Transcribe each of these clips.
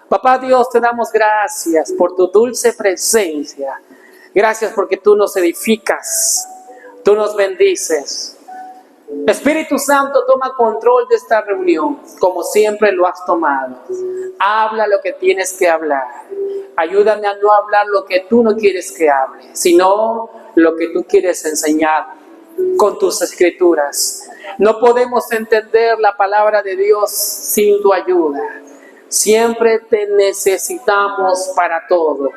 Papá Dios, te damos gracias por tu dulce presencia. Gracias porque tú nos edificas, tú nos bendices. Espíritu Santo, toma control de esta reunión, como siempre lo has tomado. Habla lo que tienes que hablar. Ayúdame a no hablar lo que tú no quieres que hable, sino lo que tú quieres enseñar con tus escrituras. No podemos entender la palabra de Dios sin tu ayuda. Siempre te necesitamos para todo,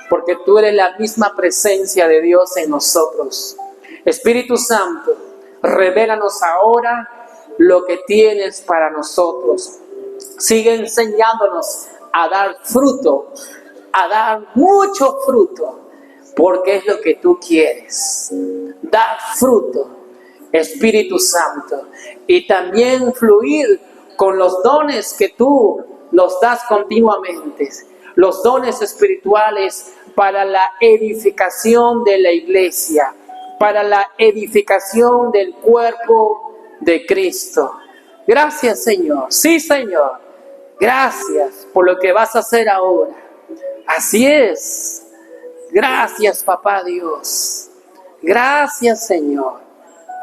porque tú eres la misma presencia de Dios en nosotros. Espíritu Santo, revélanos ahora lo que tienes para nosotros. Sigue enseñándonos a dar fruto, a dar mucho fruto, porque es lo que tú quieres. Dar fruto, Espíritu Santo, y también fluir con los dones que tú nos das continuamente, los dones espirituales para la edificación de la iglesia, para la edificación del cuerpo de Cristo. Gracias, Señor. Sí, Señor. Gracias por lo que vas a hacer ahora. Así es. Gracias, Papá Dios. Gracias, Señor.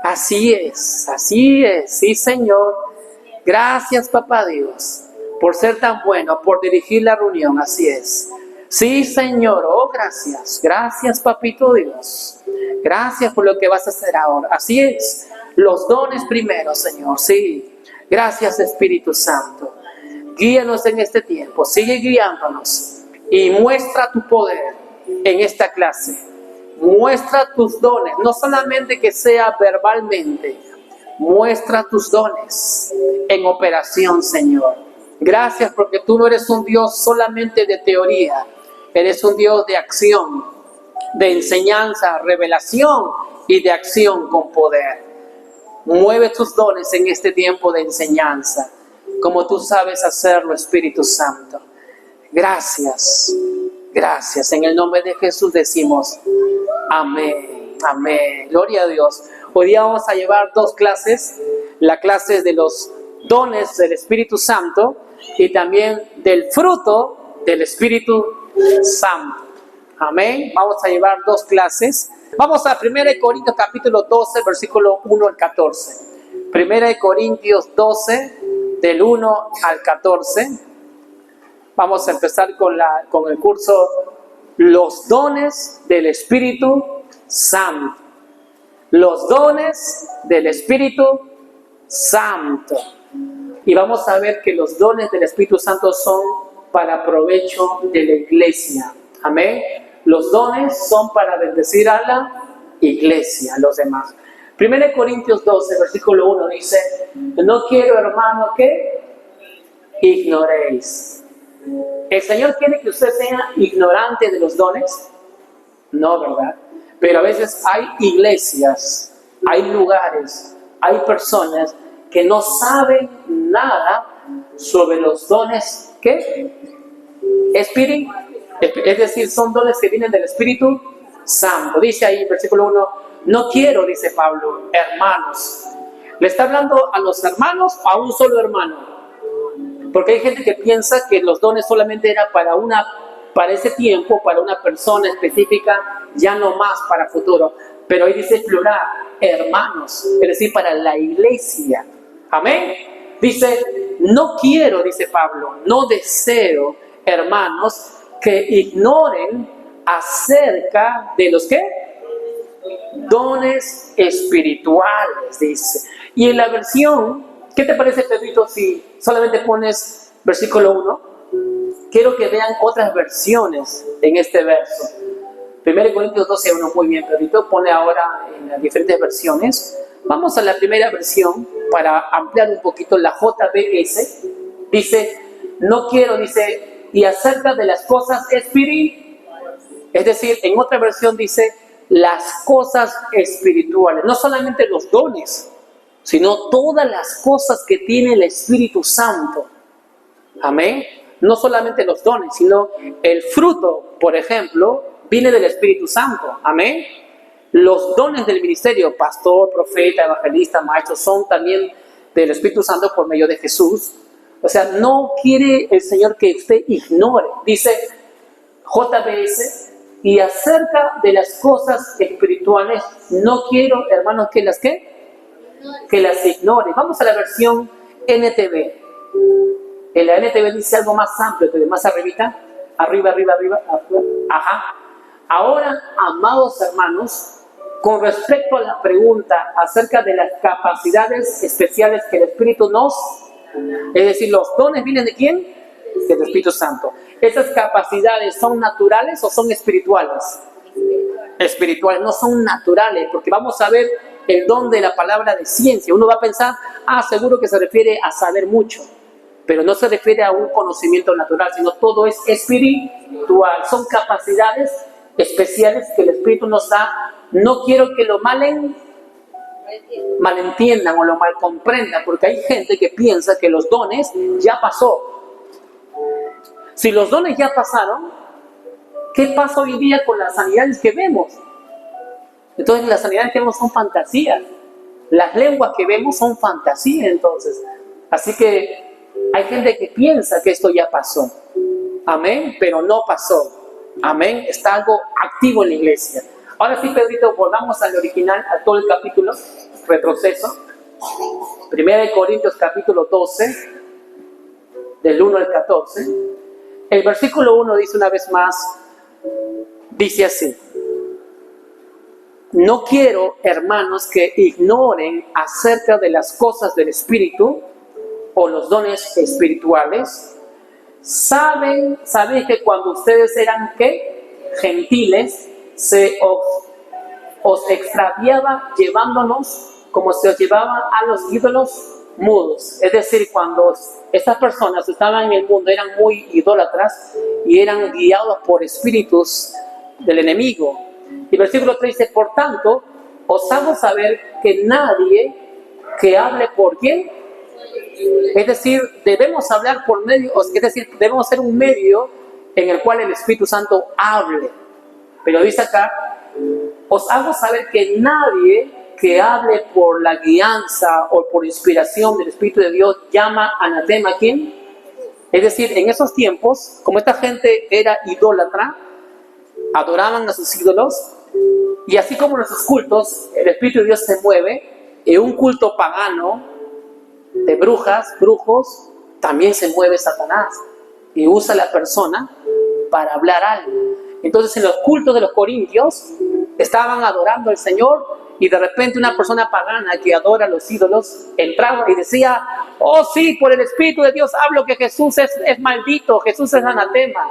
Así es, sí, Señor. Gracias, Papá Dios, por ser tan bueno, por dirigir la reunión, así es. Sí, Señor, oh, gracias. Gracias, Papito Dios. Gracias por lo que vas a hacer ahora. Así es, los dones primero, Señor, sí. Gracias, Espíritu Santo. Guíanos en este tiempo, sigue guiándonos y muestra tu poder en esta clase. Muestra tus dones, no solamente que sea verbalmente, muestra tus dones en operación, Señor. Gracias porque tú no eres un Dios solamente de teoría, eres un Dios de acción, de enseñanza, revelación y de acción con poder. Mueve tus dones en este tiempo de enseñanza, como tú sabes hacerlo, Espíritu Santo. Gracias, gracias. En el nombre de Jesús decimos amén, amén. Gloria a Dios. Hoy día vamos a llevar dos clases, la clase de los dones del Espíritu Santo y también del fruto del Espíritu Santo. Amén. Vamos a llevar dos clases. Vamos a 1 Corintios capítulo 12, versículo 1 al 14. 1 Corintios 12, del 1 al 14. Vamos a empezar con el curso Los dones del Espíritu Santo. Los dones del Espíritu Santo. Y vamos a ver que los dones del Espíritu Santo son para provecho de la iglesia. Amén. Los dones son para bendecir a la iglesia, a los demás. 1 Corintios 12, versículo 1 dice: no quiero, hermano, que ignoréis. ¿El Señor quiere que usted sea ignorante de los dones? No, ¿verdad? Pero a veces hay iglesias, hay lugares, hay personas que no saben nada sobre los dones, ¿qué? Espíritu. Es decir, son dones que vienen del Espíritu Santo. Dice ahí, versículo 1, no quiero, dice Pablo, hermanos. ¿Le está hablando a los hermanos o a un solo hermano? Porque hay gente que piensa que los dones solamente era para ese tiempo, para una persona específica, ya no más para futuro. Pero ahí dice plural, hermanos, es decir, para la iglesia. Amén. Dice, no quiero, dice Pablo, no deseo, hermanos, que ignoren acerca de los ¿qué? Dones espirituales, dice. Y en la versión, ¿qué te parece, Pedrito, si solamente pones versículo 1? Quiero que vean otras versiones en este verso. 1 Corintios 12, 1, muy bien, Pedrito, pone ahora en las diferentes versiones. Vamos a la primera versión para ampliar un poquito la JBS. Dice, no quiero, dice, y acerca de las cosas espirituales. Es decir, en otra versión dice, las cosas espirituales. No solamente los dones, sino todas las cosas que tiene el Espíritu Santo. Amén. No solamente los dones, sino el fruto, por ejemplo, viene del Espíritu Santo. Amén. Los dones del ministerio, pastor, profeta, evangelista, maestro, son también del Espíritu Santo por medio de Jesús. O sea, no quiere el Señor que usted ignore. Dice JBS, y acerca de las cosas espirituales, no quiero, hermanos, que las ignore. Vamos a la versión NTV. En la NTV dice algo más amplio, que más arribita, arriba. Ajá. Ahora, amados hermanos, con respecto a la pregunta acerca de las capacidades especiales que el Espíritu nos, es decir, los dones vienen ¿de quién? Del Espíritu Santo. ¿Esas capacidades son naturales o son espirituales? Espirituales, no son naturales, porque vamos a ver el don de la palabra de ciencia. Uno va a pensar, seguro que se refiere a saber mucho, pero no se refiere a un conocimiento natural, sino todo es espiritual. Son capacidades especiales que el Espíritu nos da. No quiero que lo malentiendan o lo malcomprendan, porque hay gente que piensa que los dones ya pasó. Si los dones ya pasaron, ¿qué pasa hoy en día con las sanidades que vemos? Entonces las sanidades que vemos son fantasías. Las lenguas que vemos son fantasías, entonces. Así que hay gente que piensa que esto ya pasó. Amén, pero no pasó. Amén, está algo activo en la iglesia. Ahora sí, Pedrito, volvamos al original, a todo el capítulo, retroceso. 1 Corintios capítulo 12, del 1 al 14. El versículo 1 dice una vez más, dice así: no quiero, hermanos, que ignoren acerca de las cosas del Espíritu o los dones espirituales. Sabéis que cuando ustedes eran, ¿qué? Gentiles, se os extraviaba llevándonos como se os llevaba a los ídolos mudos. Es decir, cuando estas personas estaban en el mundo eran muy idólatras y eran guiados por espíritus del enemigo. Y versículo 3 dice: por tanto, os hago saber que nadie que hable por quién, es decir, debemos hablar por medio, es decir, debemos ser un medio en el cual el Espíritu Santo hable. Pero dice acá: os hago saber que nadie que hable por la guianza o por inspiración del Espíritu de Dios llama anatema ¿a quién? Es decir, en esos tiempos, como esta gente era idólatra, adoraban a sus ídolos, y así como en nuestros cultos, el Espíritu de Dios se mueve, en un culto pagano de brujas, brujos, también se mueve Satanás y usa a la persona para hablar algo. Entonces, en los cultos de los corintios estaban adorando al Señor, y de repente una persona pagana que adora a los ídolos entraba y decía: oh sí, por el Espíritu de Dios hablo que Jesús es maldito, Jesús es anatema.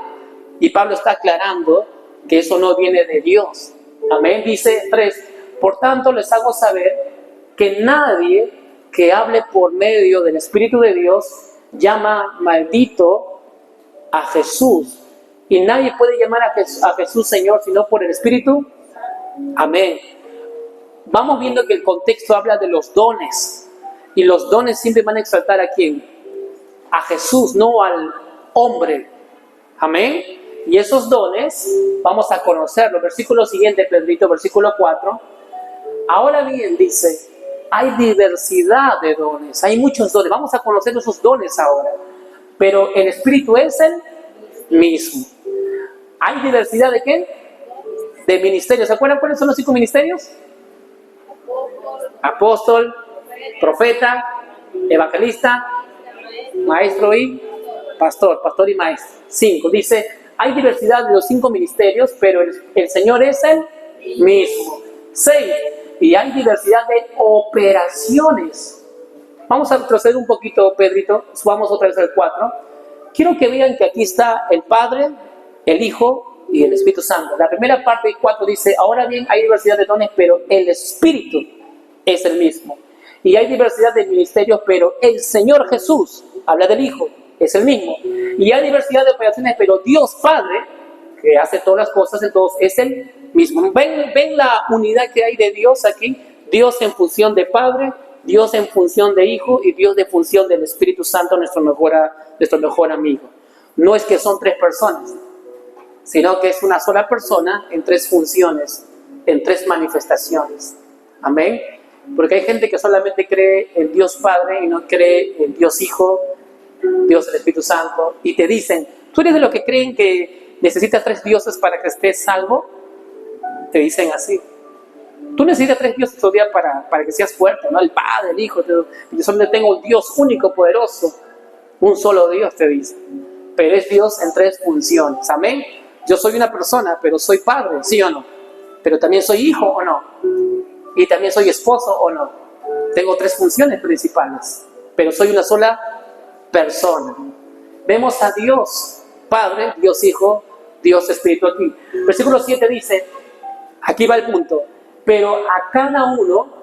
Y Pablo está aclarando que eso no viene de Dios. Amén. Dice 3: por tanto les hago saber que nadie que hable por medio del Espíritu de Dios llama maldito a Jesús, y nadie puede llamar a Jesús Señor sino por el Espíritu. Amén. Vamos viendo que el contexto habla de los dones, y los dones siempre van a exaltar ¿a quién? A Jesús, no al hombre. Amén. Y esos dones vamos a conocerlos. Versículo siguiente, Pedrito, versículo 4. Ahora bien, dice, hay diversidad de dones, hay muchos dones. Vamos a conocer esos dones ahora, pero el Espíritu es el mismo. ¿Hay diversidad de qué? De ministerios. ¿Se acuerdan cuáles son los 5 ministerios? Apóstol, profeta, evangelista, maestro y pastor y maestro. 5. Dice, hay diversidad de los 5 ministerios, pero el Señor es el mismo. 6. Y hay diversidad de operaciones. Vamos a retroceder un poquito, Pedrito. Subamos otra vez al 4. Quiero que vean que aquí está el Padre, el Hijo y el Espíritu Santo. La primera parte del 4 dice: ahora bien, hay diversidad de dones, pero el Espíritu es el mismo. Y hay diversidad de ministerios, pero el Señor Jesús, habla del Hijo, es el mismo. Y hay diversidad de operaciones, pero Dios Padre, que hace todas las cosas en todos, es el mismo. ¿Ven la unidad que hay de Dios aquí? Dios en función de Padre, Dios en función de Hijo y Dios de función del Espíritu Santo, nuestro mejor amigo. No es que son 3 personas, sino que es una sola persona en 3 funciones, en 3 manifestaciones. Amén. Porque hay gente que solamente cree en Dios Padre y no cree en Dios Hijo, Dios el Espíritu Santo, y te dicen, ¿tú eres de los que creen que necesitas 3 dioses para que estés salvo? Te dicen así. Tú necesitas 3 dioses todavía para que seas fuerte, ¿no? El Padre, el Hijo. Yo solo tengo un Dios único, poderoso. Un solo Dios, te dice. Pero es Dios en 3 funciones. Amén. Yo soy una persona, pero soy padre, ¿sí o no? Pero también soy hijo, ¿o no? Y también soy esposo, ¿o no? Tengo 3 funciones principales, pero soy una sola persona. Vemos a Dios Padre, Dios Hijo, Dios Espíritu aquí. Versículo 7 dice, aquí va el punto, pero a cada uno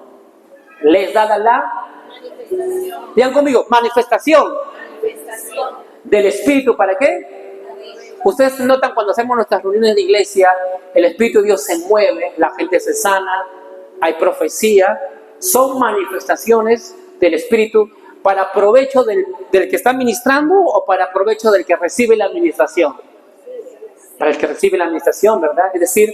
les dada la manifestación. Digan conmigo, manifestación del Espíritu. ¿Para qué? Ustedes notan cuando hacemos nuestras reuniones de iglesia, el Espíritu de Dios se mueve, la gente se sana, hay profecía. Son manifestaciones del Espíritu para provecho del que está ministrando o para provecho del que recibe la administración. Para el que recibe la administración, ¿verdad? Es decir,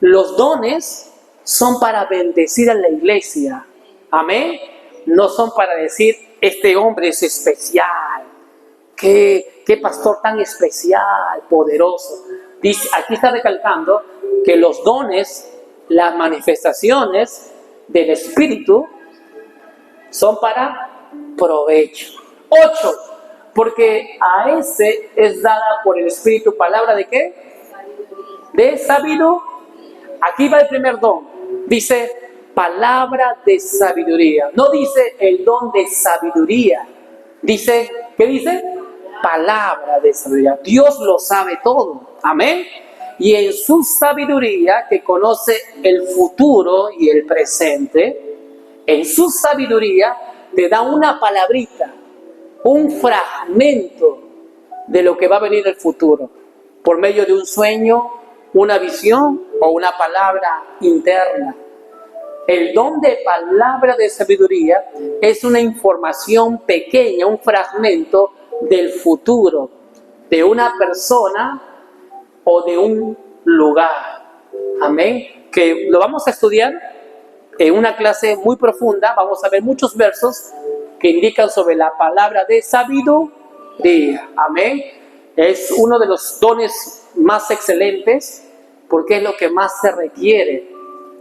los dones son para bendecir a la iglesia. Amén. No son para decir, este hombre es especial. Qué pastor tan especial, poderoso. Dice, aquí está recalcando que los dones, las manifestaciones del Espíritu son para provecho. 8. Porque a ese es dada por el Espíritu palabra ¿de qué? De sabiduría. Aquí va el primer don. Dice palabra de sabiduría. No dice el don de sabiduría. Dice, ¿qué dice? Palabra de sabiduría. Dios lo sabe todo. Amén. Y en su sabiduría, que conoce el futuro y el presente, en su sabiduría te da una palabrita, un fragmento de lo que va a venir en el futuro, por medio de un sueño, una visión o una palabra interna. El don de palabra de sabiduría es una información pequeña, un fragmento del futuro, de una persona o de un lugar. Amén. Que lo vamos a estudiar en una clase muy profunda. Vamos a ver muchos versos que indican sobre la palabra de sabiduría. Amén. Es uno de los dones más excelentes porque es lo que más se requiere.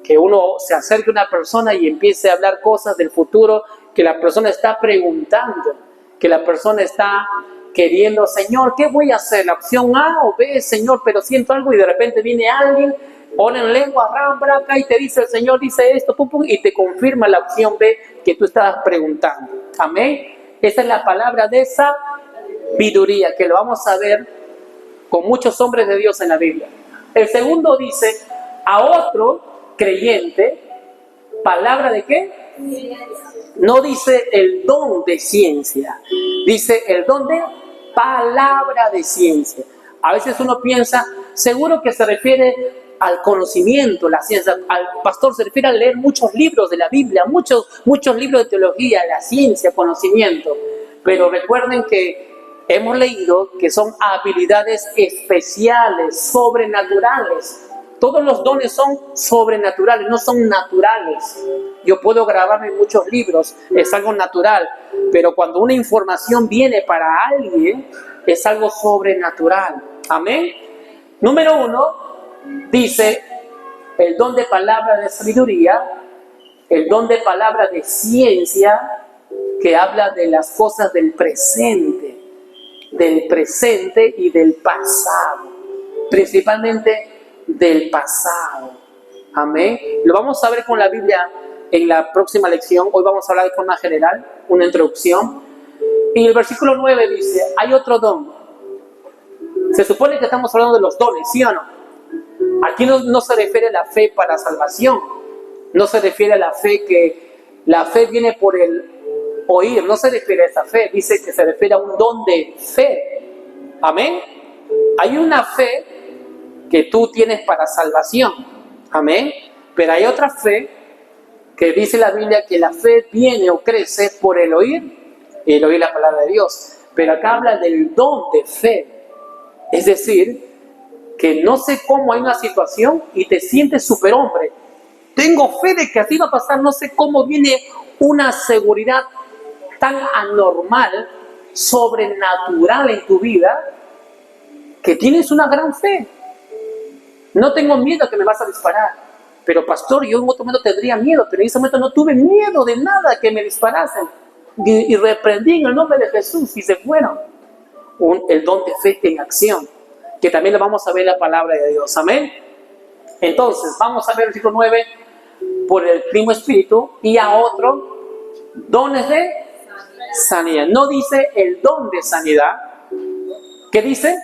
Que uno se acerque a una persona y empiece a hablar cosas del futuro que la persona está preguntando, que la persona está queriendo, Señor, ¿qué voy a hacer? La opción A o B, Señor, pero siento algo, y de repente viene alguien, pone en lengua, rambraca, y te dice, el Señor dice esto, pum, pum, y te confirma la opción B que tú estabas preguntando. Amén. Esa es la palabra de sabiduría, que lo vamos a ver con muchos hombres de Dios en la Biblia. El segundo dice, a otro creyente, palabra de qué? No dice el don de ciencia, dice el don de palabra de ciencia. A veces uno piensa, seguro que se refiere al conocimiento, la ciencia. Al pastor se refiere a leer muchos libros de la Biblia, muchos libros de teología, la ciencia, conocimiento. Pero recuerden que hemos leído que son habilidades especiales, sobrenaturales. Todos los dones son sobrenaturales, no son naturales. Yo puedo grabarme muchos libros, es algo natural, pero cuando una información viene para alguien, es algo sobrenatural. Amén. Número 1, dice el don de palabra de sabiduría, el don de palabra de ciencia, que habla de las cosas del presente y del pasado, principalmente del pasado. Amén. Lo vamos a ver con la Biblia en la próxima lección. Hoy vamos a hablar de forma general, una introducción. Y el versículo 9 dice, hay otro don. Se supone que estamos hablando de los dones, ¿sí o no? Aquí no se refiere a la fe para salvación. No se refiere a la fe que la fe viene por el oír. No se refiere a esa fe. Dice que se refiere a un don de fe. Amén. Hay una fe que tú tienes para salvación. Amén. Pero hay otra fe que dice la Biblia que la fe viene o crece por el oír y el oír la palabra de Dios. Pero acá habla del don de fe. Es decir, que no sé cómo hay una situación y te sientes superhombre. Tengo fe de que así va a pasar. No sé cómo viene una seguridad tan anormal sobrenatural en tu vida, que tienes una gran fe. No tengo miedo que me vas a disparar. Pero pastor, yo en otro momento tendría miedo, pero en ese momento no tuve miedo de nada que me disparasen. Y reprendí en el nombre de Jesús y se fueron. El don de fe en acción, que también lo vamos a ver en la palabra de Dios. Amén. Entonces, vamos a ver el versículo 9. Por el mismo espíritu y a otro dones de sanidad. No dice el don de sanidad. ¿Qué dice?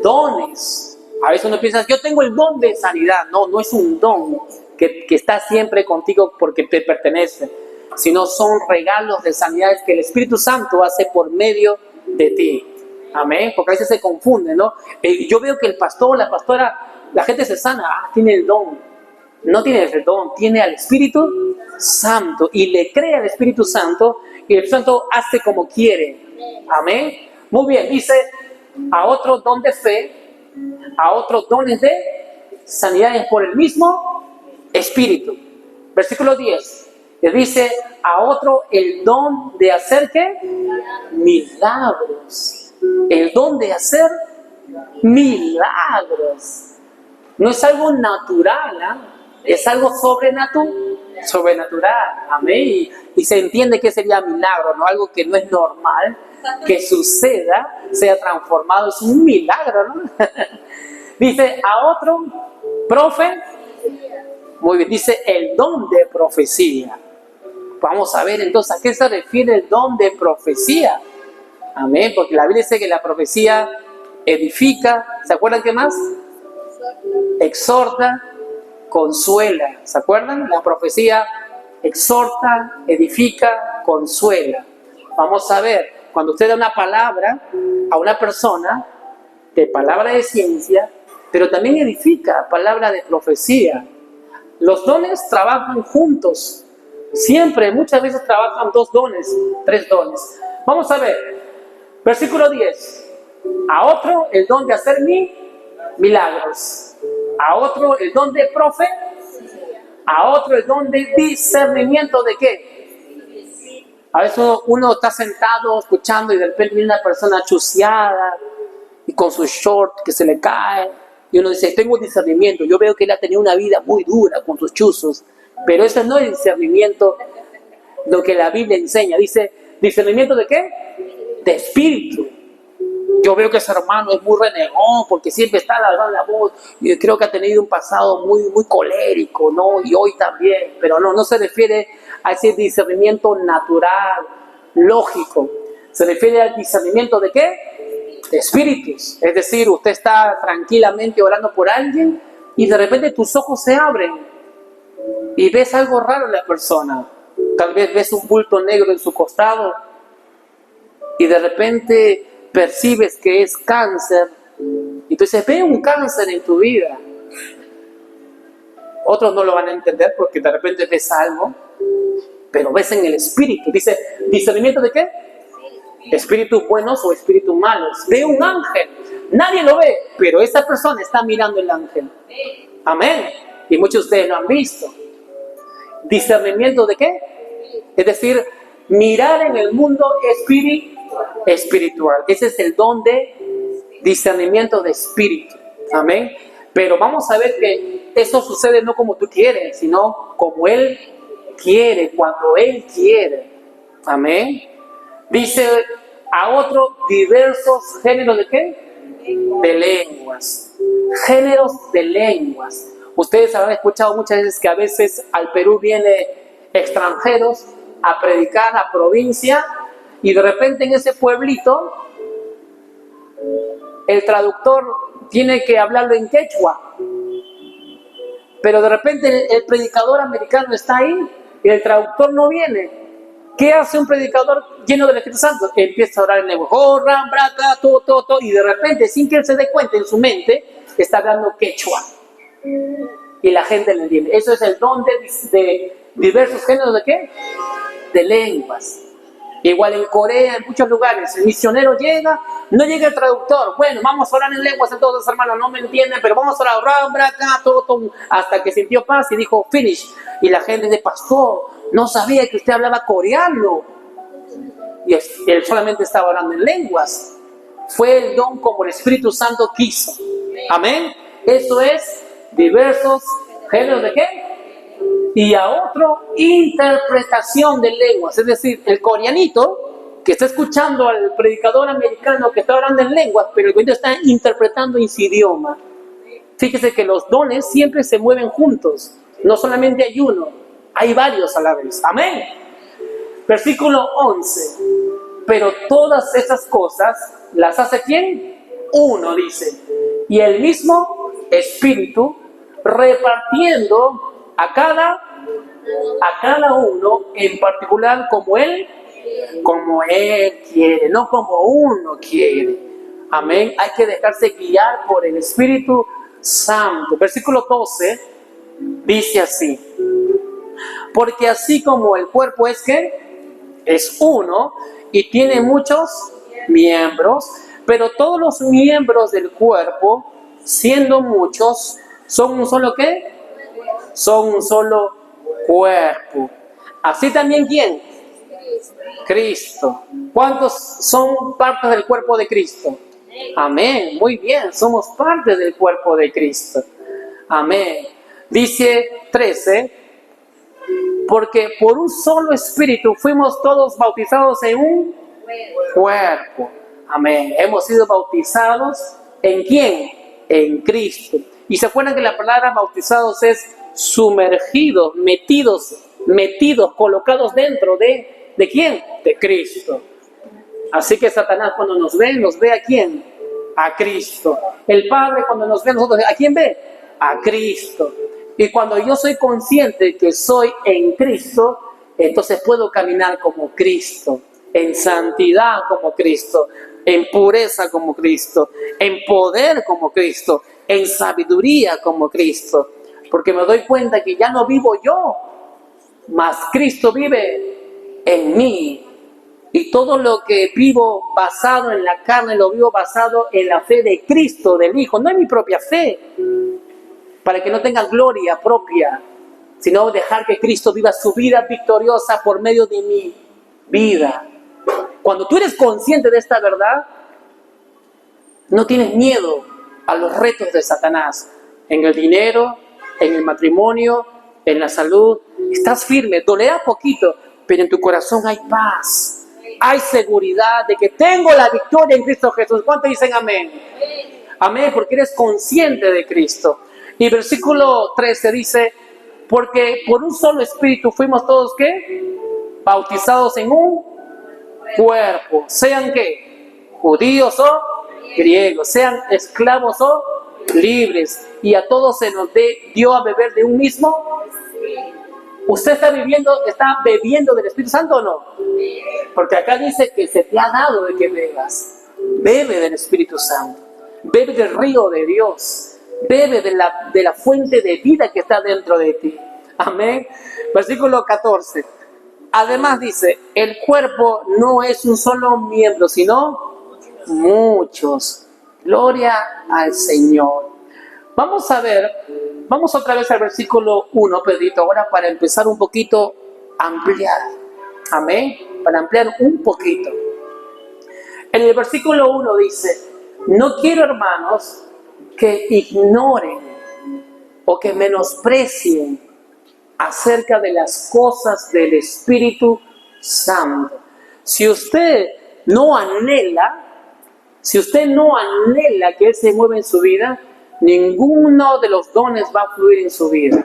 Dones. A veces uno piensa, yo tengo el don de sanidad. No, no es un don que está siempre contigo porque te pertenece, sino son regalos de sanidades que el Espíritu Santo hace por medio de ti. Amén. Porque a veces se confunde, ¿no? Yo veo que el pastor, la pastora, la gente se sana. Tiene el don. No tiene el don, tiene al Espíritu Santo y le cree al Espíritu Santo y el Espíritu Santo hace como quiere. Amén. Muy bien, dice a otro don de fe, a otros dones de sanidades por el mismo Espíritu. Versículo 10, le dice a otro el don de hacer ¿qué? Milagros. El don de hacer milagros. No es algo natural, ¿eh? Es algo sobrenatural, amén. Y se entiende que sería milagro, ¿no? Algo que no es normal, que suceda, sea transformado, es un milagro, ¿no? Dice a otro, profe, muy bien, dice el don de profecía. Vamos a ver entonces a qué se refiere el don de profecía. Amén, porque la Biblia dice que la profecía edifica, ¿se acuerdan qué más? Exhorta, consuela, ¿se acuerdan? La profecía exhorta, edifica, consuela. Vamos a ver, cuando usted da una palabra a una persona, de palabra de ciencia, pero también edifica, palabra de profecía. Los dones trabajan juntos, siempre, muchas veces trabajan 2 dones, 3 dones. Vamos a ver, versículo 10, a otro el don de hacer milagros. A otro el don de profe, a otro el don de discernimiento de qué. A veces uno está sentado escuchando y de repente viene una persona chuseada y con su short que se le cae y uno dice, tengo discernimiento, yo veo que él ha tenido una vida muy dura con sus chuzos, pero ese no es discernimiento lo que la Biblia enseña. Dice, ¿discernimiento de qué? De espíritu. Yo veo que ese hermano es muy renegón porque siempre está alzando la voz. Y creo que ha tenido un pasado muy colérico, ¿no? Y hoy también. Pero no se refiere a ese discernimiento natural, lógico. Se refiere al discernimiento de ¿qué? De espíritus. Es decir, usted está tranquilamente orando por alguien y de repente tus ojos se abren y ves algo raro en la persona. Tal vez ves un bulto negro en su costado y de repente percibes que es cáncer y tú dices, ve un cáncer en tu vida. Otros no lo van a entender porque de repente ves algo, pero ves en el espíritu. Dice, ¿discernimiento de qué? Espíritus buenos o espíritus malos. Ve un ángel, nadie lo ve, pero esa persona está mirando el ángel. Amén. Y muchos de ustedes lo han visto. ¿Discernimiento de qué? Es decir, mirar en el mundo espiritual. Ese es el don de discernimiento de espíritu. Amén. Pero vamos a ver que eso sucede no como tú quieres, sino como Él quiere, cuando Él quiere. Amén. Dice a otro, diversos géneros de qué? De lenguas. Géneros de lenguas. Ustedes habrán escuchado muchas veces que a veces al Perú vienen extranjeros a predicar a provincia y de repente en ese pueblito el traductor tiene que hablarlo en quechua, pero de repente el predicador americano está ahí y el traductor no viene. ¿Qué hace un predicador lleno del Espíritu Santo? Empieza a orar en lengua, y de repente, sin que él se dé cuenta en su mente, está hablando quechua y la gente le entiende. Eso es el don de diversos géneros de qué? De lenguas. Igual en Corea, en muchos lugares, el misionero llega, no llega el traductor. Bueno, vamos a orar en lenguas entonces, hermanos, no me entienden, pero vamos a orar, hasta que sintió paz y dijo, finish. Y la gente dice, pastor, no sabía que usted hablaba coreano. y él solamente estaba orando en lenguas. Fue el don como el Espíritu Santo quiso. Amén. Eso es diversos géneros de qué? Y a otro, interpretación de lenguas. Es decir, el coreanito que está escuchando al predicador americano que está orando en lenguas, pero el coreanito está interpretando en su idioma. Fíjese que los dones siempre se mueven juntos. No solamente hay uno, hay varios a la vez. Amén. Versículo 11. Pero todas esas cosas las hace ¿quién? Uno, dice. Y el mismo Espíritu repartiendo a cada uno en particular como Él quiere, no como uno quiere. Amén. Hay que dejarse guiar por el Espíritu Santo. Versículo 12 dice así: porque así como el cuerpo es ¿qué? Es uno y tiene muchos miembros, pero todos los miembros del cuerpo, siendo muchos, son un solo ¿qué? Son un solo cuerpo. Así también ¿quién? Cristo. ¿Cuántos son parte del cuerpo de Cristo? Amén. Muy bien, somos parte del cuerpo de Cristo. Amén. Dice 13, porque por un solo Espíritu fuimos todos bautizados en un cuerpo. Amén. Hemos sido bautizados ¿en quién? En Cristo. Y se acuerdan que la palabra bautizados es sumergidos, metidos, colocados dentro ¿de quién? De Cristo. Así que Satanás cuando nos ve ¿a quién? A Cristo. El Padre cuando nos ve a nosotros, ¿a quién ve? A Cristo. Y cuando yo soy consciente que soy en Cristo, entonces puedo caminar como Cristo, en santidad como Cristo, en pureza como Cristo, en poder como Cristo, en sabiduría como Cristo. Porque me doy cuenta que ya no vivo yo, mas Cristo vive en mí. Y todo lo que vivo basado en la carne, lo vivo basado en la fe de Cristo, del Hijo, no en mi propia fe, para que no tenga gloria propia, sino dejar que Cristo viva su vida victoriosa por medio de mi vida. Cuando tú eres consciente de esta verdad, no tienes miedo a los retos de Satanás, en el dinero, en el matrimonio, en la salud. Estás firme, dolerá poquito, pero en tu corazón hay paz. Hay seguridad de que tengo la victoria en Cristo Jesús. ¿Cuántos dicen amén? Amén, porque eres consciente de Cristo. Y versículo 13 dice, porque por un solo Espíritu fuimos todos, ¿qué? Bautizados en un cuerpo. Sean, ¿qué? Judíos o griegos. Sean esclavos o libres. Y a todos se nos dio a beber de un mismo. ¿Usted está bebiendo del Espíritu Santo o no? Porque acá dice que se te ha dado de que bebas. Bebe del Espíritu Santo. Bebe del río de Dios. Bebe de la fuente de vida que está dentro de ti. Amén. Versículo 14. Además dice, el cuerpo no es un solo miembro, sino muchos. Gloria al Señor. Vamos otra vez al versículo 1, Pedrito, ahora para empezar un poquito a ampliar. Amén. Para ampliar un poquito. En el versículo 1 dice, no quiero, hermanos, que ignoren o que menosprecien acerca de las cosas del Espíritu Santo. Si usted no anhela que Él se mueva en su vida, ninguno de los dones va a fluir en su vida.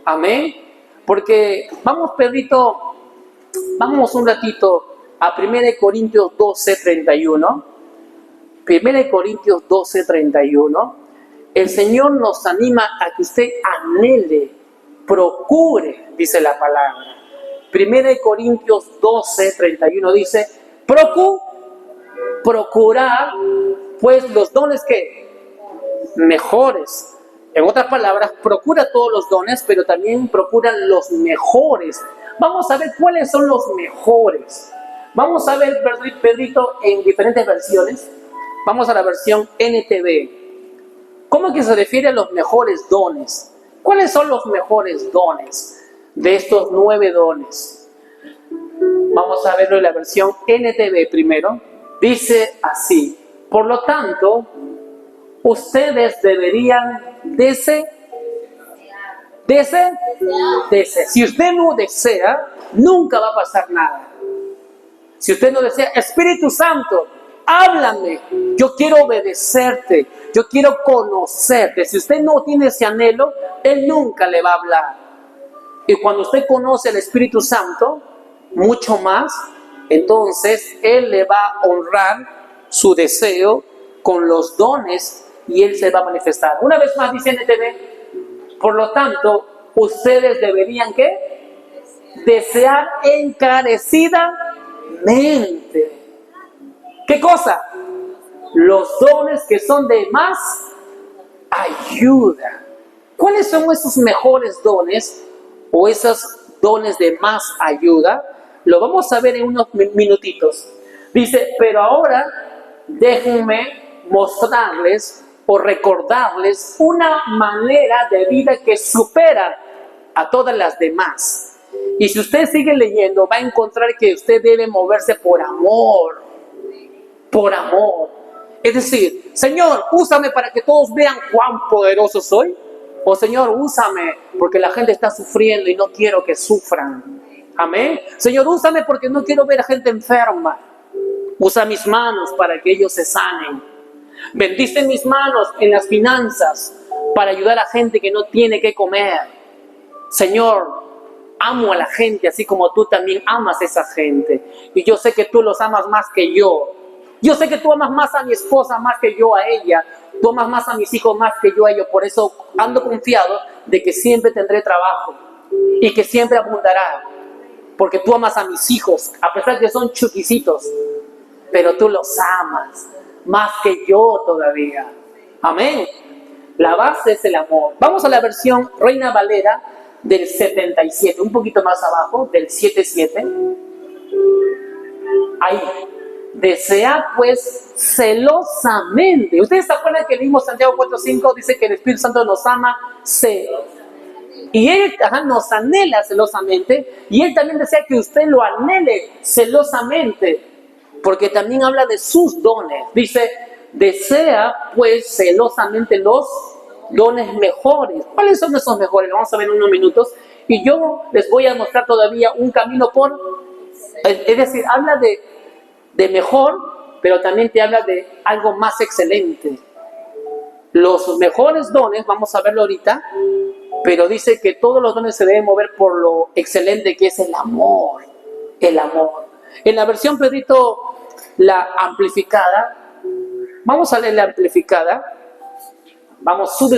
Amén. Porque vamos un ratito a 1 Corintios 12:31. 1 Corintios 12:31. El Señor nos anima a que usted anhele, procure, dice la palabra. 1 Corintios 12:31 dice, procurar pues los dones que mejores. En otras palabras, procura todos los dones, pero también procura los mejores. Vamos a ver cuáles son los mejores. Vamos a ver, Pedrito, en diferentes versiones. Vamos a la versión NTV. ¿Cómo que se refiere a los mejores dones? ¿Cuáles son los mejores dones de estos 9 dones? Vamos a verlo en la versión NTV primero. Dice así: por lo tanto, ustedes deberían desear. Si usted no desea, nunca va a pasar nada. Si usted no desea, Espíritu Santo, háblame, yo quiero obedecerte, yo quiero conocerte. Si usted no tiene ese anhelo, Él nunca le va a hablar. Y cuando usted conoce al Espíritu Santo, mucho más, entonces Él le va a honrar su deseo con los dones y Él se va a manifestar. Una vez más dice NTV, por lo tanto, ustedes deberían, ¿qué? Desear encarecidamente. ¿Qué cosa? Los dones que son de más ayuda. ¿Cuáles son esos mejores dones o esos dones de más ayuda? Lo vamos a ver en unos minutitos. Dice, pero ahora déjenme mostrarles o recordarles una manera de vida que supera a todas las demás. Y si usted sigue leyendo, va a encontrar que usted debe moverse por amor. Por amor. Es decir, Señor, úsame para que todos vean cuán poderoso soy. O Señor, úsame porque la gente está sufriendo y no quiero que sufran. Amén. Señor, úsame porque no quiero ver a gente enferma. Usa mis manos para que ellos se sanen. Bendice mis manos en las finanzas para ayudar a gente que no tiene que comer. Señor, amo a la gente así como tú también amas a esa gente. Y yo sé que tú los amas más que yo. Yo sé que tú amas más a mi esposa más que yo a ella. Tú amas más a mis hijos más que yo a ellos. Por eso ando confiado de que siempre tendré trabajo y que siempre abundará. Porque tú amas a mis hijos, a pesar que son chuquisitos, pero tú los amas más que yo todavía. Amén. La base es el amor. Vamos a la versión Reina Valera del 77, un poquito más abajo, del 77. Ahí. Desea pues celosamente. ¿Ustedes se acuerdan que leímos Santiago 4:5? Dice que el Espíritu Santo nos ama celosamente. Y Él nos anhela celosamente. Y Él también desea que usted lo anhele celosamente. Porque también habla de sus dones. Dice, desea pues celosamente los dones mejores. ¿Cuáles son esos mejores? Vamos a ver en unos minutos. Y yo les voy a mostrar todavía un camino por... Es decir, habla de mejor, pero también te habla de algo más excelente. Los mejores dones, vamos a verlo ahorita, pero dice que todos los dones se deben mover por lo excelente que es el amor. El amor. En la versión, Pedrito, la amplificada, vamos a leer la amplificada. Vamos, sube.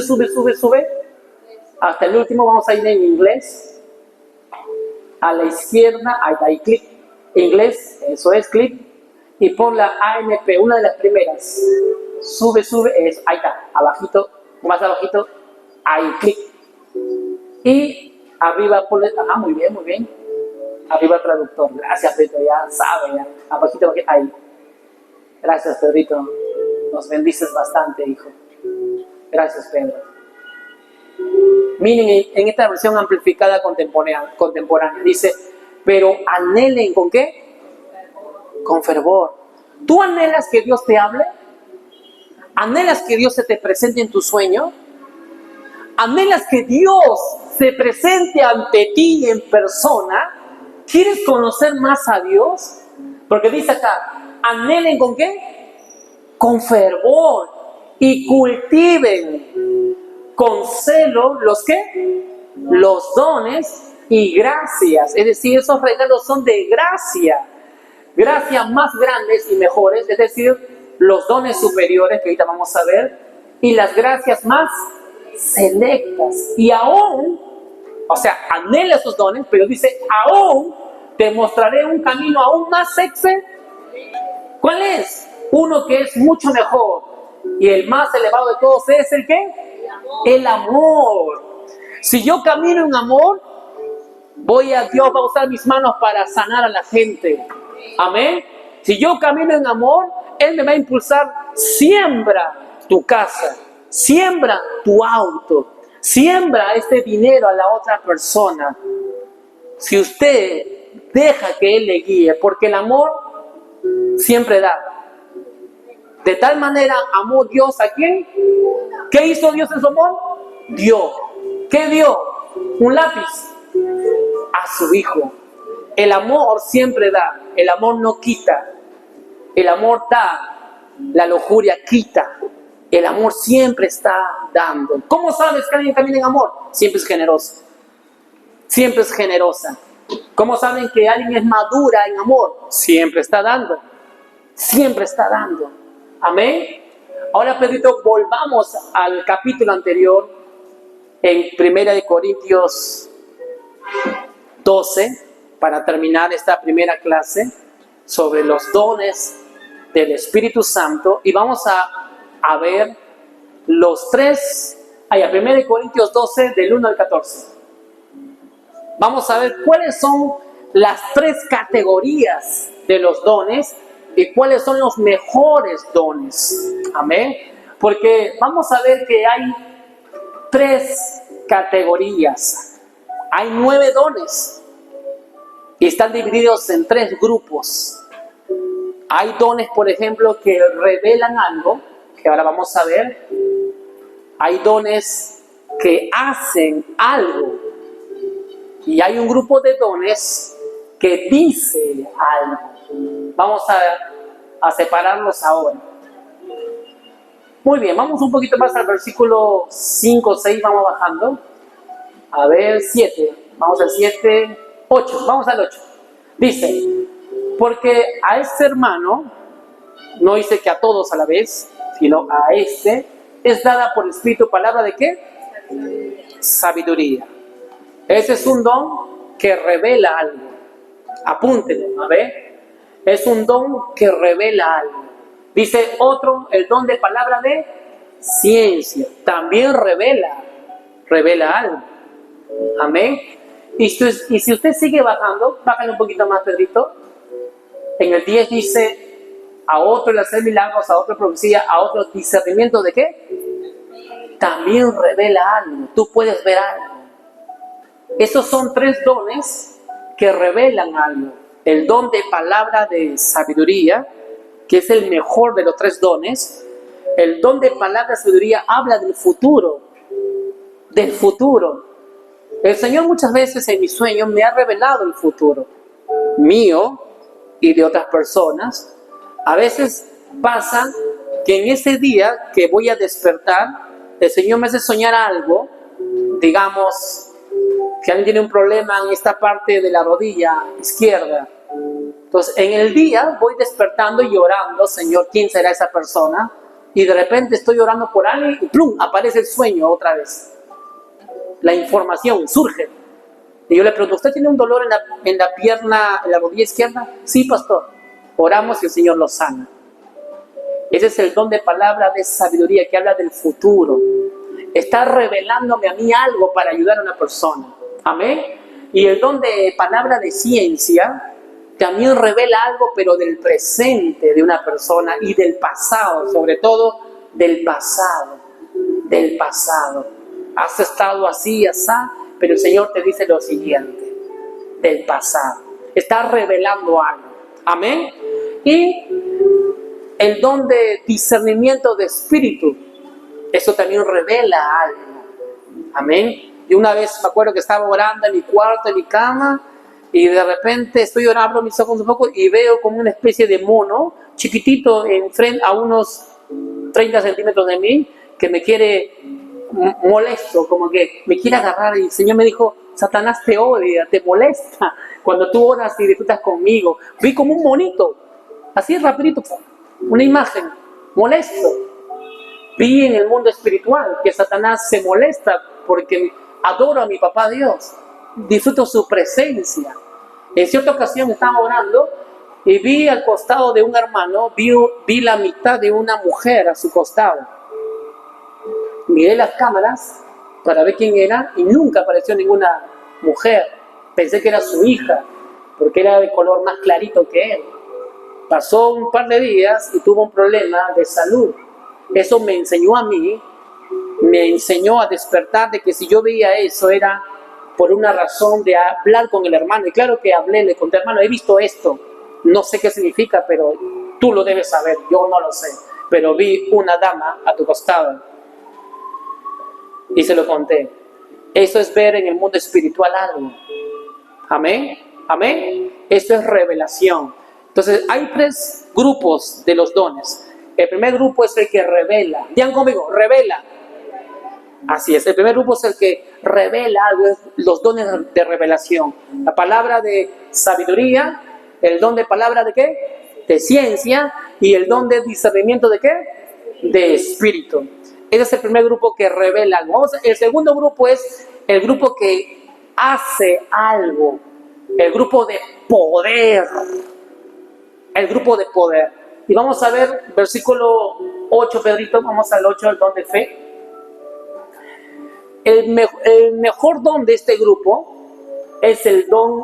Hasta el último vamos a ir en inglés. A la izquierda, ahí clic. Inglés, eso es, clic. Y pon la AMP, una de las primeras. Sube, ahí está, abajito, más abajito, ahí, clic. Y arriba ponle, muy bien. Arriba traductor, gracias Pedro, ya sabe, ya. Abajito, ahí. Gracias Pedrito, nos bendices bastante, hijo. Gracias Pedro. Miren, en esta versión amplificada contemporánea, dice, pero anhelen, ¿con qué? Con fervor. ¿Tú anhelas que Dios te hable? ¿Anhelas que Dios se te presente en tu sueño? ¿Anhelas que Dios se presente ante ti en persona? ¿Quieres conocer más a Dios? Porque dice acá, anhelen ¿con qué? Con fervor y cultiven con celo los ¿qué? Los dones y gracias. Es decir, esos regalos son de gracia. Gracias más grandes y mejores, es decir, los dones superiores que ahorita vamos a ver, y las gracias más selectas. Y aún, o sea, anhela esos dones, pero dice, aún te mostraré un camino aún más excelente. ¿Cuál es? Uno que es mucho mejor y el más elevado de todos es ¿el qué? El amor. Si yo camino en amor, Dios va a usar mis manos para sanar a la gente. Amén. Si yo camino en amor, Él me va a impulsar. Siembra tu casa, siembra tu auto, siembra este dinero a la otra persona. Si usted deja que Él le guíe, porque el amor siempre da. De tal manera amó Dios a quién. ¿Qué hizo Dios en su amor? Dio. ¿Qué dio? Un lápiz a su Hijo. El amor siempre da, el amor no quita, el amor da, la lujuria quita, el amor siempre está dando. ¿Cómo sabes que alguien camina en amor? Siempre es generoso, siempre es generosa. ¿Cómo saben que alguien es madura en amor? Siempre está dando, siempre está dando. Amén. Ahora, Pedrito, volvamos al capítulo anterior, en 1 Corintios 12, para terminar esta primera clase sobre los dones del Espíritu Santo, y vamos a ver los tres, 1 Corintios 12, del 1 al 14. Vamos a ver cuáles son las tres categorías de los dones y cuáles son los mejores dones. Amén. Porque vamos a ver que hay tres categorías. Hay 9 dones y están divididos en 3 grupos. Hay dones, por ejemplo, que revelan algo, que ahora vamos a ver. Hay dones que hacen algo. Y hay un grupo de dones que dice algo. Vamos a separarlos ahora. Muy bien, vamos un poquito más al versículo 5, 6, vamos bajando. A ver, 7. Vamos al 7, 8. Vamos al 8. Dice, porque a este hermano, no dice que a todos a la vez, sino a este, es dada por Espíritu palabra de ¿qué? Sabiduría. Ese es un don que revela algo. Apúntenlo, a ver. Es un don que revela algo. Dice otro, el don de palabra de ciencia. También revela algo. Amén. Y si usted sigue bajando, bájale un poquito más, Pedrito. En el 10 dice, a otro el hacer milagros, a otro profecía, a otro discernimiento de ¿qué? También revela algo. Tú puedes ver algo. Esos son 3 dones que revelan algo. El don de palabra de sabiduría, que es el mejor de los 3 dones. El don de palabra de sabiduría habla del futuro. Del futuro. El Señor muchas veces en mis sueños me ha revelado el futuro mío y de otras personas. A veces pasa que en ese día que voy a despertar, el Señor me hace soñar algo, digamos, que alguien tiene un problema en esta parte de la rodilla izquierda. Entonces, en el día voy despertando y orando, Señor, ¿quién será esa persona? Y de repente estoy orando por alguien y ¡plum! Aparece el sueño otra vez. La información surge. Y yo le pregunto, ¿usted tiene un dolor en la pierna, en la rodilla izquierda? Sí, pastor. Oramos y el Señor lo sana. Ese es el don de palabra de sabiduría que habla del futuro. Está revelándome a mí algo para ayudar a una persona. Amén. Y el don de palabra de ciencia también revela algo, pero del presente de una persona y del pasado, sobre todo del pasado. Del pasado. Has estado así, así, pero el Señor te dice lo siguiente, del pasado. Está revelando algo. Amén. Y el don de discernimiento de espíritu, eso también revela algo. Amén. Y una vez me acuerdo que estaba orando en mi cuarto, en mi cama, y de repente estoy orando, abro mis ojos un poco y veo como una especie de mono chiquitito enfrente a unos 30 centímetros de mí, que me quiere molesto, como que me quiere agarrar. Y el Señor me dijo, Satanás te odia, te molesta cuando tú oras y disfrutas conmigo. Vi como un monito, así rapidito, una imagen, molesto. Vi en el mundo espiritual que Satanás se molesta porque adoro a mi papá Dios, disfruto su presencia. En cierta ocasión estaba orando y vi al costado de un hermano, vi la mitad de una mujer a su costado. Miré las cámaras para ver quién era y nunca apareció ninguna mujer. Pensé que era su hija, porque era de color más clarito que él. Pasó un par de días y tuvo un problema de salud. Eso me enseñó a mí, me enseñó a despertar de que si yo veía eso era por una razón de hablar con el hermano. Y claro que hablé, le conté, hermano, he visto esto, no sé qué significa, pero tú lo debes saber, yo no lo sé. Pero vi una dama a tu costado y se lo conté. Eso es ver en el mundo espiritual algo. Amén, amén. Esto es revelación. Entonces hay tres grupos de los dones. El primer grupo es el que revela. Digan conmigo, revela. Así es, el primer grupo es el que revela algo, los dones de revelación. La palabra de sabiduría, el don de palabra de ¿qué? De ciencia, y el don de discernimiento de ¿qué? De espíritu. Ese es el primer grupo que revela algo. El segundo grupo es el grupo que hace algo, el grupo de poder, el grupo de poder. Y vamos a ver versículo 8, Pedrito, vamos al 8, el don de fe. El mejor don de este grupo es el don,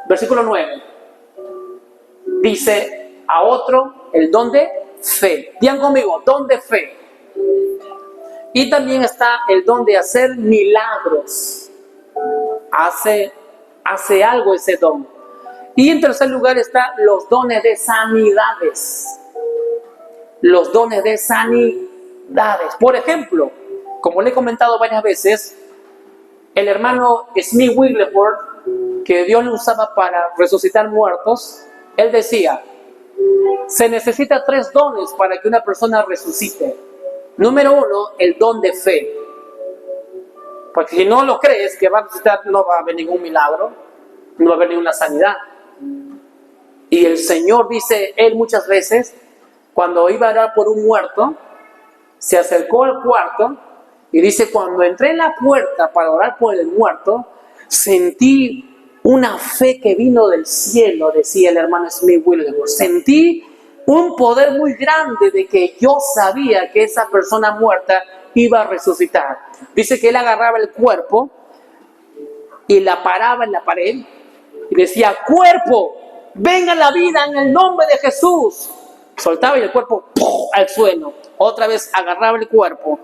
versículo 9, dice a otro el don de fe. Digan conmigo, don de fe. Y también está el don de hacer milagros. Hace algo ese don. Y en tercer lugar está los dones de sanidades. Los dones de sanidades. Por ejemplo, como le he comentado varias veces, el hermano Smith Wigglesworth, que Dios le usaba para resucitar muertos, él decía, se necesita 3 dones para que una persona resucite. Número 1, el don de fe. Porque si no lo crees que va a resucitar, no va a haber ningún milagro, no va a haber ninguna sanidad. Y el Señor dice, él muchas veces, cuando iba a orar por un muerto, se acercó al cuarto y dice, cuando entré en la puerta para orar por el muerto, sentí una fe que vino del cielo, decía el hermano Smith Wigglesworth. Sentí un poder muy grande de que yo sabía que esa persona muerta iba a resucitar. Dice que él agarraba el cuerpo y la paraba en la pared y decía, cuerpo, venga la vida en el nombre de Jesús. Soltaba y el cuerpo ¡pum!, al suelo. Otra vez agarraba el cuerpo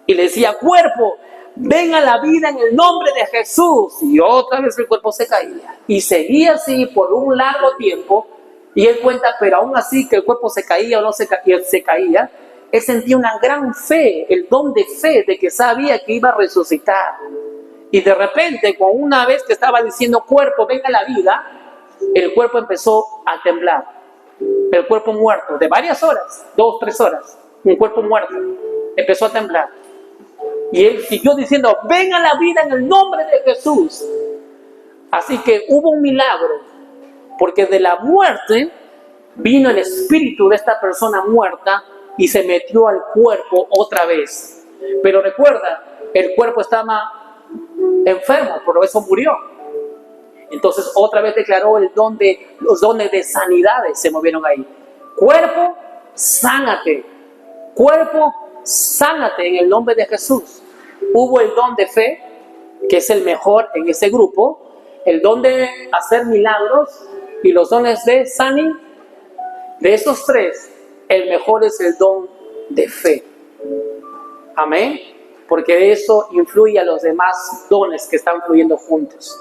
y le decía, cuerpo, venga la vida en el nombre de Jesús. Y otra vez el cuerpo se caía. Y seguía así por un largo tiempo. Y él cuenta, pero aún así que el cuerpo se caía o no se caía, él sentía una gran fe, el don de fe de que sabía que iba a resucitar. Y de repente, con una vez que estaba diciendo, cuerpo, venga la vida, el cuerpo empezó a temblar. El cuerpo muerto, de varias horas, 2, 3 horas, un cuerpo muerto, empezó a temblar. Y él siguió diciendo, venga la vida en el nombre de Jesús. Así que hubo un milagro, porque de la muerte vino el espíritu de esta persona muerta y se metió al cuerpo otra vez. Pero recuerda, el cuerpo estaba enfermo, por eso murió. Entonces otra vez declaró los dones de sanidades se movieron ahí. Cuerpo, sánate. Cuerpo, sánate en el nombre de Jesús. Hubo el don de fe, que es el mejor en ese grupo, el don de hacer milagros y los dones de sanidad. De esos 3, el mejor es el don de fe. Amén. Porque eso influye a los demás dones que están fluyendo juntos.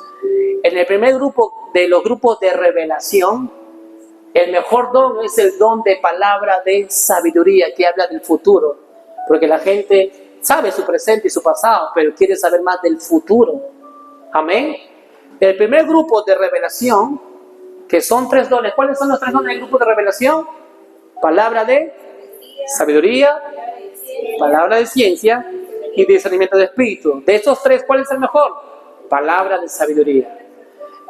En el primer grupo de los grupos de revelación, el mejor don es el don de palabra de sabiduría que habla del futuro. Porque la gente sabe su presente y su pasado, pero quiere saber más del futuro. Amén. El primer grupo de revelación, que son 3 dones. ¿Cuáles son los 3 dones del grupo de revelación? Palabra de sabiduría, palabra de ciencia y discernimiento de espíritu. De estos 3, ¿cuál es el mejor? Palabra de sabiduría.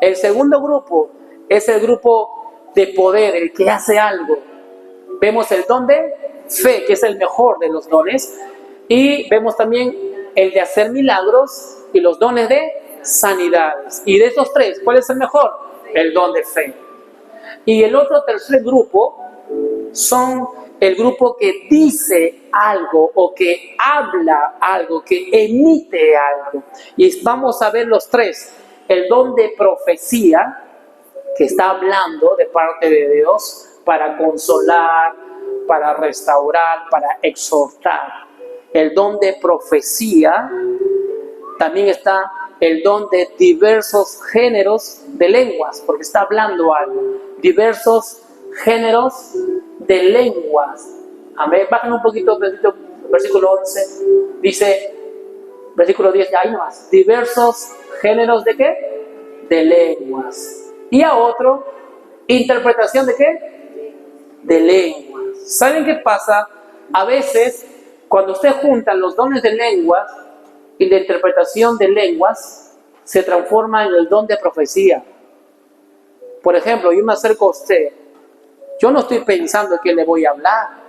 El segundo grupo es el grupo de poder, el que hace algo. Vemos el don de fe, que es el mejor de los dones, y vemos también el de hacer milagros y los dones de sanidades. Y de esos 3, ¿cuál es el mejor? El don de fe. Y el otro tercer grupo son el grupo que dice algo o que habla algo, que emite algo. Y vamos a ver los 3. El don de profecía, que está hablando de parte de Dios para consolar, para restaurar, para exhortar. El don de profecía, también está el don de diversos géneros de lenguas, porque está hablando algo. Diversos géneros de lenguas. Amén. Bajan un poquito, versículo 11. Dice, versículo 10, ahí nomás. Diversos géneros de qué? De lenguas. Y a otro, interpretación de qué? De lenguas. ¿Saben qué pasa? A veces, cuando usted junta los dones de lenguas y la interpretación de lenguas, se transforma en el don de profecía. Por ejemplo, yo me acerco a usted, yo no estoy pensando que le voy a hablar,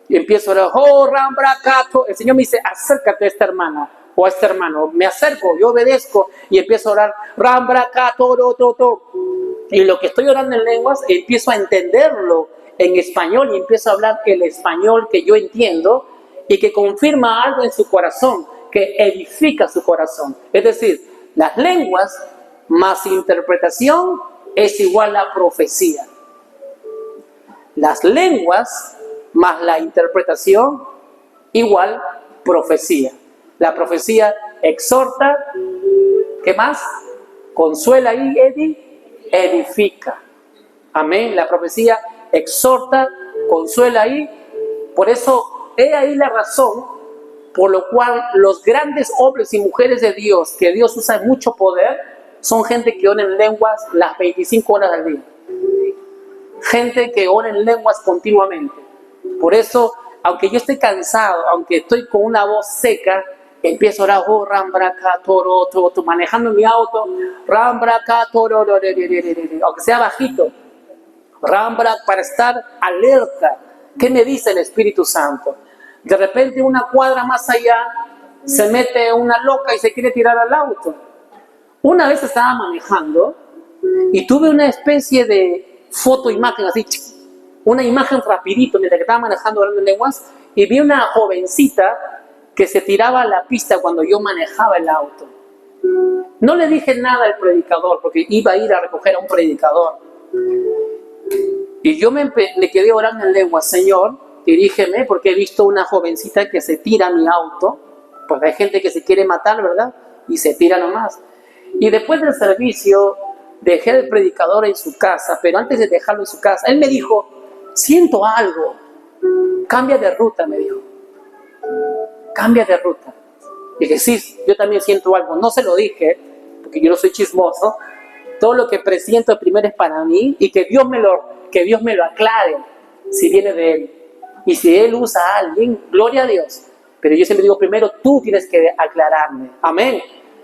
y empiezo a orar, oh, rambracato. El Señor me dice, acércate a esta hermana o a este hermano. Me acerco, yo obedezco y empiezo a orar, rambracato, y lo que estoy orando en lenguas, empiezo a entenderlo en español y empiezo a hablar el español que yo entiendo y que confirma algo en su corazón, que edifica su corazón. Es decir, las lenguas más interpretación es igual a profecía. Las lenguas más la interpretación igual profecía. La profecía exhorta, ¿qué más? Consuela y edifica. Amén. La profecía exhorta, consuela y, por eso, he ahí la razón por lo cual los grandes hombres y mujeres de Dios, que Dios usa en mucho poder, son gente que ora en lenguas las 25 horas al día. Gente que ora en lenguas continuamente. Por eso, aunque yo esté cansado, aunque estoy con una voz seca, empiezo a orar, oh, rambraca, toro, manejando mi auto, rambraca, toro, aunque sea bajito, rambraca, para estar alerta. ¿Qué me dice el Espíritu Santo? De repente, una cuadra más allá, se mete una loca y se quiere tirar al auto. Una vez estaba manejando y tuve una especie de fotoimagen así, una imagen rapidito mientras que estaba manejando hablando en lenguas, y vi una jovencita que se tiraba a la pista cuando yo manejaba el auto. No le dije nada al predicador porque iba a ir a recoger a un predicador. Y yo me quedé orando en lenguas, Señor, dirígeme, porque he visto una jovencita que se tira a mi auto, porque hay gente que se quiere matar, ¿verdad? Y se tira nomás. Y después del servicio, dejé al predicador en su casa, pero antes de dejarlo en su casa, él me dijo, siento algo, cambia de ruta, me dijo. Cambia de ruta. Y dije, sí, yo también siento algo. No se lo dije, porque yo no soy chismoso. Todo lo que presiento primero es para mí, y que Dios me lo aclare, si viene de Él. Y si Él usa a alguien, gloria a Dios. Pero yo siempre digo, primero tú tienes que aclararme. Amén.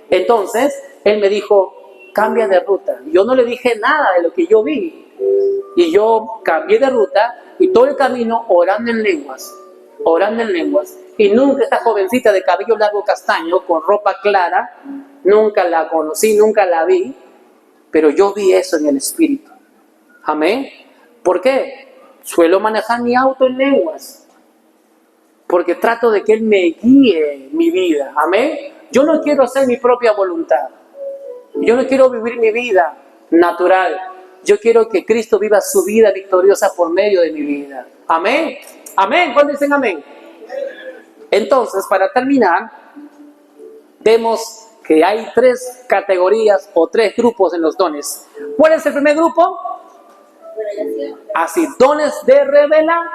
Entonces, Él me dijo, cambia de ruta. Yo no le dije nada de lo que yo vi. Y yo cambié de ruta y todo el camino orando en lenguas. Orando en lenguas. Y nunca esta jovencita de cabello largo castaño, con ropa clara, nunca la conocí, nunca la vi. Pero yo vi eso en el Espíritu. Amén. ¿Por qué? Suelo manejar mi auto en lenguas. Porque trato de que Él me guíe mi vida. Amén. Yo no quiero hacer mi propia voluntad. Yo no quiero vivir mi vida natural. Yo quiero que Cristo viva su vida victoriosa por medio de mi vida. Amén. Amén. ¿Cuándo dicen amén? Entonces, para terminar, vemos que hay 3 categorías o 3 grupos en los dones. ¿Cuál es el primer grupo? Así, dones de revelación.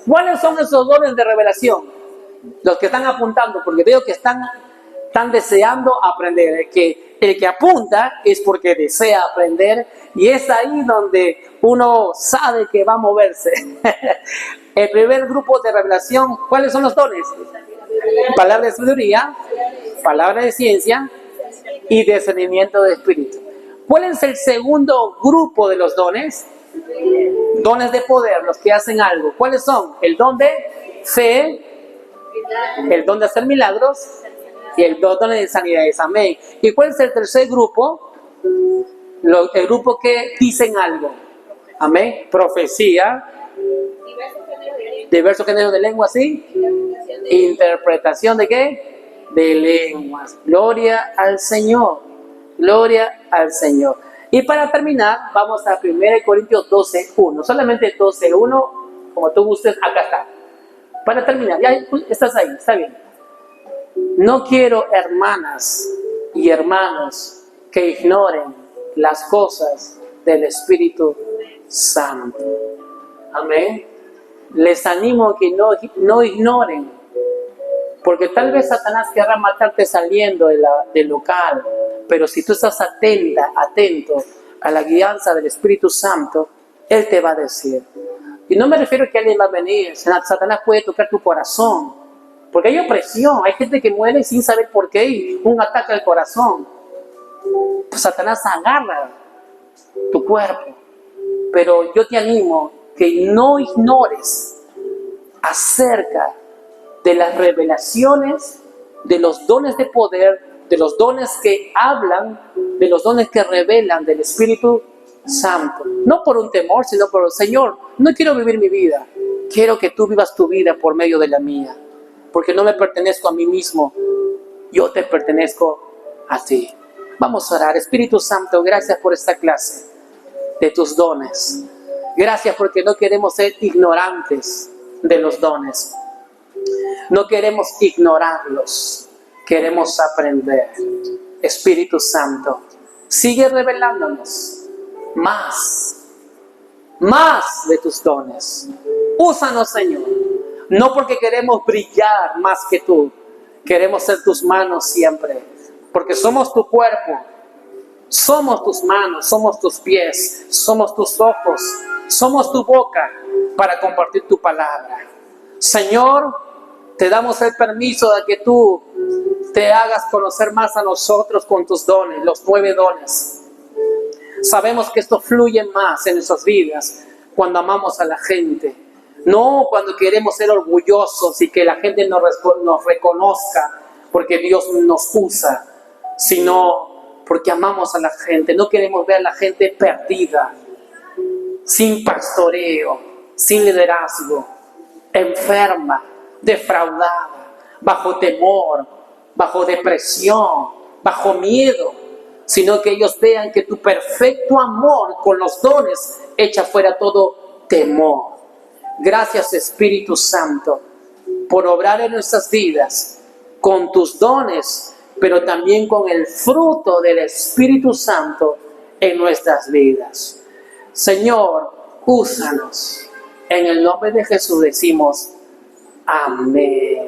¿Cuáles son esos dones de revelación? Los que están apuntando, porque veo que están deseando aprender. El que apunta es porque desea aprender, y es ahí donde uno sabe que va a moverse. El primer grupo de revelación, ¿cuáles son los dones? Palabra de sabiduría, palabra de ciencia y discernimiento de espíritu. ¿Cuál es el segundo grupo de los dones? Dones de poder, los que hacen algo. ¿Cuáles son? El don de fe, el don de hacer milagros y el don de sanidades. Amén. ¿Y cuál es el tercer grupo? El grupo que dicen algo. Amén. Profecía, diversos géneros de lengua, ¿sí? Interpretación de qué? De lenguas. Gloria al Señor. Gloria al Señor. Y para terminar, vamos a 1 Corintios 12:1. Solamente 12:1, como tú gustes, acá está. Para terminar, ya estás ahí, está bien. No quiero, hermanas, y hermanos que ignoren las cosas del Espíritu Santo. Amén. Les animo a que no ignoren, porque tal vez Satanás querrá matarte saliendo del local, pero si tú estás atento a la guianza del Espíritu Santo, Él te va a decir. Y no me refiero a que alguien va a venir, Satanás puede tocar tu corazón, porque hay opresión, hay gente que muere sin saber por qué, y un ataque al corazón. Pues Satanás agarra tu cuerpo, pero yo te animo que no ignores acerca de las revelaciones, de los dones de poder, de los dones que hablan, de los dones que revelan del Espíritu Santo. No por un temor, sino por el Señor. No quiero vivir mi vida, quiero que tú vivas tu vida por medio de la mía, porque no me pertenezco a mí mismo, yo te pertenezco a ti. Vamos a orar. Espíritu Santo, gracias por esta clase de tus dones. Gracias porque no queremos ser ignorantes de los dones. No queremos ignorarlos, queremos aprender. Espíritu Santo, sigue revelándonos más de tus dones. Úsanos, Señor, no porque queremos brillar más que tú, queremos ser tus manos siempre, porque somos tu cuerpo, somos tus manos, somos tus pies, somos tus ojos, somos tu boca para compartir tu palabra. Señor, te damos el permiso de que tú te hagas conocer más a nosotros con tus dones, los 9 dones. Sabemos que esto fluye más en nuestras vidas cuando amamos a la gente. No cuando queremos ser orgullosos y que la gente nos reconozca porque Dios nos usa, sino porque amamos a la gente. No queremos ver a la gente perdida, sin pastoreo, sin liderazgo, enferma, defraudada, bajo temor, bajo depresión, bajo miedo, sino que ellos vean que tu perfecto amor con los dones echa fuera todo temor. Gracias, Espíritu Santo, por obrar en nuestras vidas con tus dones, pero también con el fruto del Espíritu Santo en nuestras vidas. Señor, úsanos. En el nombre de Jesús decimos amén.